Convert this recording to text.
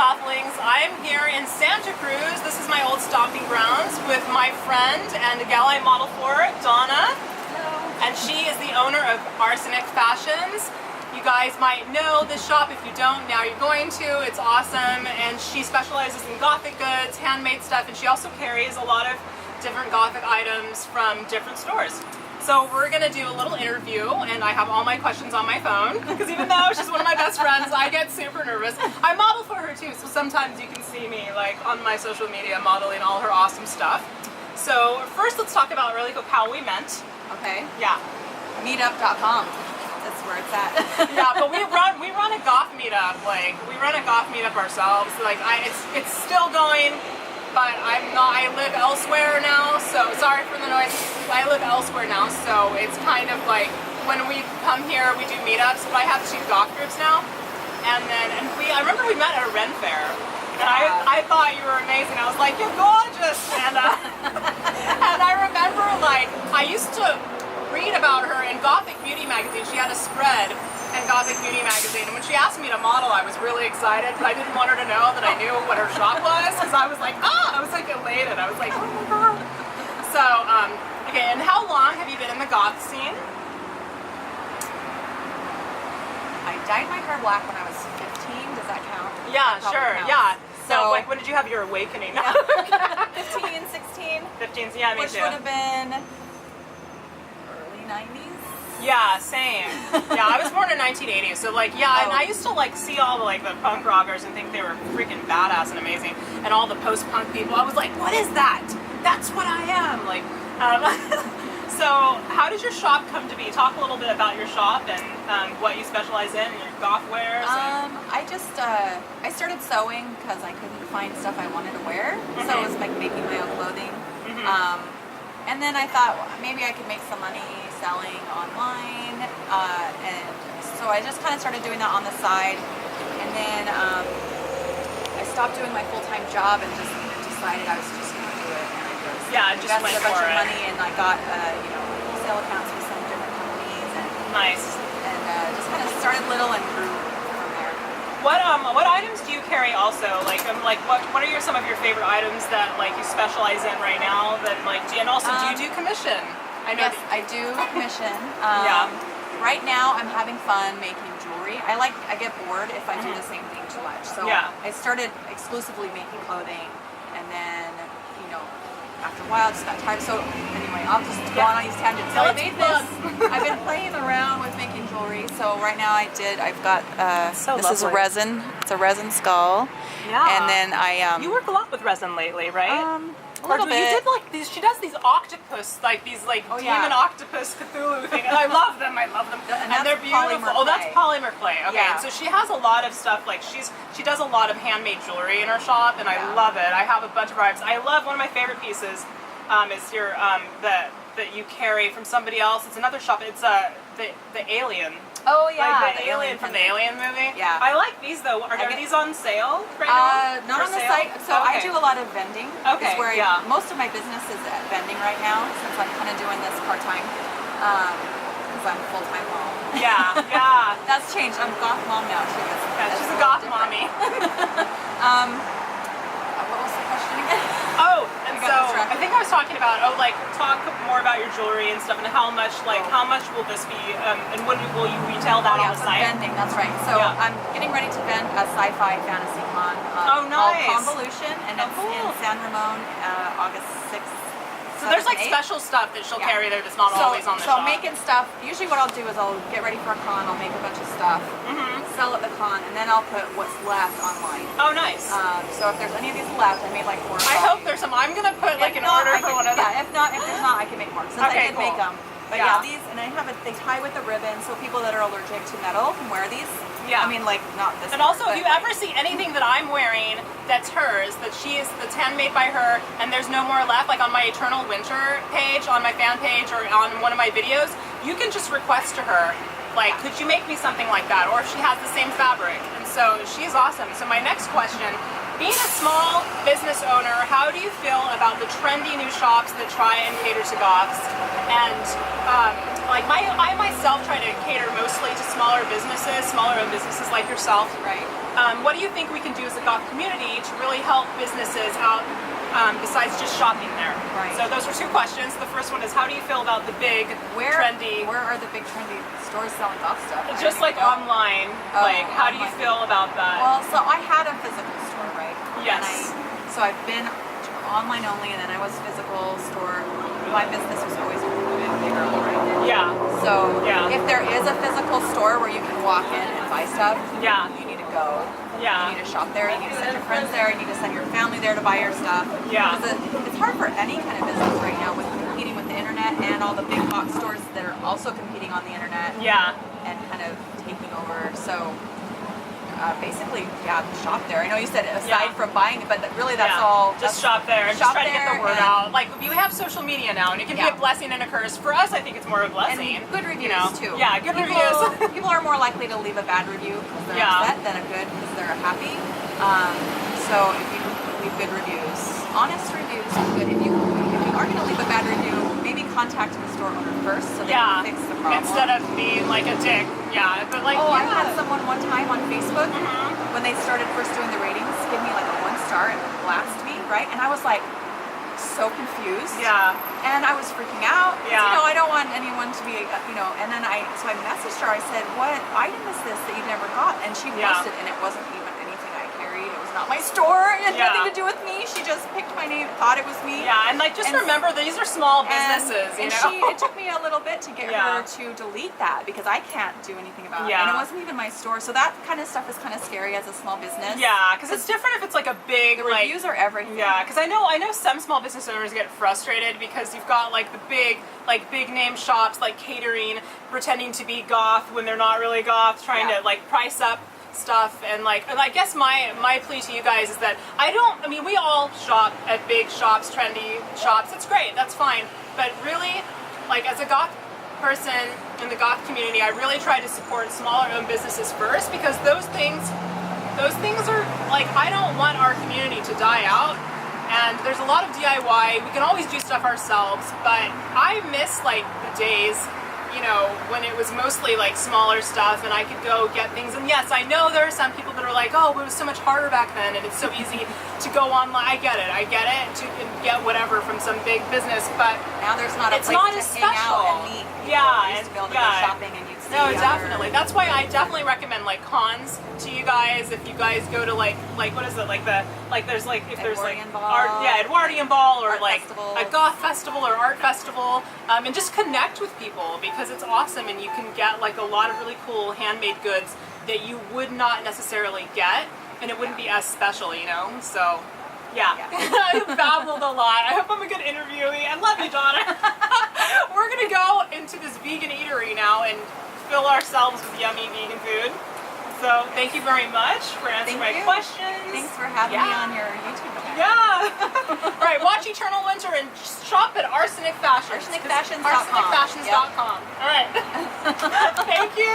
Gothlings. I am here in Santa Cruz. This is my old stomping grounds with my friend and the gal I model for, Donna. Hello. And she is the owner of Arsenic Fashions. You guys might know this shop. If you don't, now you're going to. It's awesome. And she specializes in gothic goods, handmade stuff, and she also carries a lot of different gothic items from different stores. So we're gonna do a little interview, and I have all my questions on my phone, because even though she's one of my best friends, I get super nervous. I model for her too, so sometimes you can see me like on my social media modeling all her awesome stuff. So first let's talk about really quick how we met. Okay. Yeah. Meetup.com. That's where it's at. Yeah, but we run a goth meetup. Like we run a goth meetup ourselves. Like it's still going. But I live elsewhere now, so sorry for the noise. I live elsewhere now, so it's kind of like when we come here, we do meetups, but I have 2 goth groups now. And I remember we met at a Ren fair, and I thought you were amazing. I was like, you're gorgeous! And, and I remember like, I used to read about her in Gothic Beauty magazine. She had a spread in Gothic Beauty magazine, and when she asked me to model, I was really excited, but I didn't want her to know that I knew what her shop was, because I was like, I was like elated. I was like, oh my god. So, okay, and how long have you been in the goth scene? I dyed my hair black when I was 15. Does that count? Yeah, Probably sure, counts. yeah. So, So, like, when did you have your awakening? Yeah. 15, 16. 15, yeah, me Which too. would have been early 90s. Yeah, same. Yeah, I was born in 1980, so like, yeah, and I used to like see all the like the punk rockers and think they were freaking badass and amazing, and all the post-punk people. I was like, what is that? That's what I am. Like, so how did your shop come to be? Talk a little bit about your shop and what you specialize in, your goth wares. I just I started sewing because I couldn't find stuff I wanted to wear, so it was like making my own clothing. And then I thought, well, maybe I could make some money selling online, and so I just kind of started doing that on the side, and then I stopped doing my full-time job and just decided I was just going to do it, and I just invested a bunch of money, and I got wholesale accounts with some different companies, and just kind of started little and grew from there. What items do you carry also? Like what are some of your favorite items that like you specialize in right now? That like do you do commission? I know. Yes, I do commission. Yeah. Right now, I'm having fun making jewelry. I get bored if I do the same thing too much. So I started exclusively making clothing, and then after a while, I just got tired. So anyway, I'll just go on these tangents. So I made this. I've been playing around with making jewelry. So right now, I've got this is a resin. It's a resin skull. Yeah. And then you work a lot with resin lately, right? A little bit. You did like these. She does these octopus, like these demon octopus Cthulhu thing, and I love them. And they're beautiful. Oh, that's polymer clay. Okay, Yeah. and so she has a lot of stuff. Like she does a lot of handmade jewelry in her shop, and I love it. I have a bunch of items. I love one of my favorite pieces. Is your that you carry from somebody else. It's another shop. It's the Alien. Oh yeah, like the alien from the Alien movie. Yeah. I like these though. Are these on sale right now? Not on the site. So I do a lot of vending. Okay. It's where most of my business is at vending right now, since I'm kind of doing this part time. Because I'm full time mom. Yeah, yeah. That's changed. I'm a goth mom now too. She's a goth mommy. What was the question again? Oh, and so I think I was talking about talk more about your jewelry and stuff, and how much will this be, and when will you retail that on the site? Vending, that's right. So I'm getting ready to vend a sci-fi fantasy con called Convolution, and it's in San Ramon, August 6th. So there's like special stuff that she'll carry there that's not always on the shop. So making stuff, usually what I'll do is I'll get ready for a con, I'll make a bunch of stuff, sell at the con, and then I'll put what's left online. Oh, nice. So if there's any of these left, I made like 4 or 5. I hope there's some. I'm gonna put like an order for one of them. Yeah, if there's not, I can make more. Since I did make them. But these, and I they tie with the ribbon, so people that are allergic to metal can wear these. Yeah. I mean, like, not this. And also, if you ever see anything that I'm wearing that's hers, that's handmade by her, and there's no more left, like on my Eternal Winter page, on my fan page, or on one of my videos, you can just request to her, like, could you make me something like that? Or if she has the same fabric. And so she's awesome. So my next question being a small business owner, how do you feel about the trendy new shops that try and cater to goths? And like I myself try to cater mostly to smaller owned businesses like yourself. Right. What do you think we can do as a goth community to really help businesses out besides just shopping there? Right. So those are two questions. The first one is, how do you feel about the big, trendy... Where are the big trendy stores selling goth stuff? Just like online. Like, how do you feel about that? Well, so I had a physical store, right? Yes. So I've been online only, and then I was physical store. My business was always a little bit bigger, right? Yeah. So if there is a physical store where you can walk in and buy stuff, you need to go. Yeah. You need to shop there, you need to send your friends there, you need to send your family there to buy your stuff. Yeah. Because it's hard for any kind of business right now with competing with the internet and all the big box stores that are also competing on the internet. Yeah. And kind of taking over. So basically, shop there. I know you said aside from buying it, but really that's all. Just shop there and just try to get the word out. Like, we have social media now, and it can be a blessing and a curse. For us, I think it's more a blessing. And good reviews too. Yeah, good reviews. People are more likely to leave a bad review because they're upset than a good because they're happy. So if you leave good reviews, honest reviews, good. If you are going to leave a bad review, maybe contact the store owner first so they can fix the problem. Instead of being like a dick. Yeah, but like. I had someone one time on Facebook when they started first doing the ratings give me like a 1 star and blast me, right? And I was like so confused. Yeah. And I was freaking out. Yeah. You know, I don't want anyone to be, and then I messaged her. I said, "What item is this that you never got?" And she posted, and it wasn't even anything I carried. It was not my store. It had nothing to do with me. She just picked my name, thought it was me. Yeah, and like just remember, these are small businesses. And it took me a little bit to get her to delete that because I can't do anything about it. And it wasn't even my store. So that kind of stuff is kind of scary as a small business. Yeah, because it's different if it's like a big the reviews are everything. Yeah, because I know some small business owners get frustrated because you've got like the big name shops like catering, pretending to be goth when they're not really goth, trying to like price up stuff. And I guess my plea to you guys is that we all shop at big shops, trendy shops. It's great, that's fine. But really, like as a goth person in the goth community, I really try to support smaller owned businesses first because those things are like, I don't want our community to die out. And there's a lot of DIY. We can always do stuff ourselves, but I miss like the days, when it was mostly like smaller stuff and I could go get things. And yes, I know there are some people that are like, oh, it was so much harder back then and it's so easy to go online. I get it, to get whatever from some big business, but now there's not a place to hang out and meet. Yeah, used to be able to go shopping and you'd see definitely. That's why I definitely recommend like cons to you guys. If you guys go to like what is it, there's like if there's like Edwardian Ball or like a goth festival or art festival, and just connect with people because it's awesome and you can get like a lot of really cool handmade goods that you would not necessarily get and it wouldn't be as special, so. Yeah. I babbled a lot. I hope I'm a good interviewee. I love you, Donna. We're going to go into this vegan eatery now and fill ourselves with yummy vegan food. So thank you very much for answering my questions. Thanks for having me on your YouTube channel. Yeah. All right, watch Eternal Winter and shop at Arsenic Fashions. ArsenicFashions.com. ArsenicFashions.com. All right. Thank you.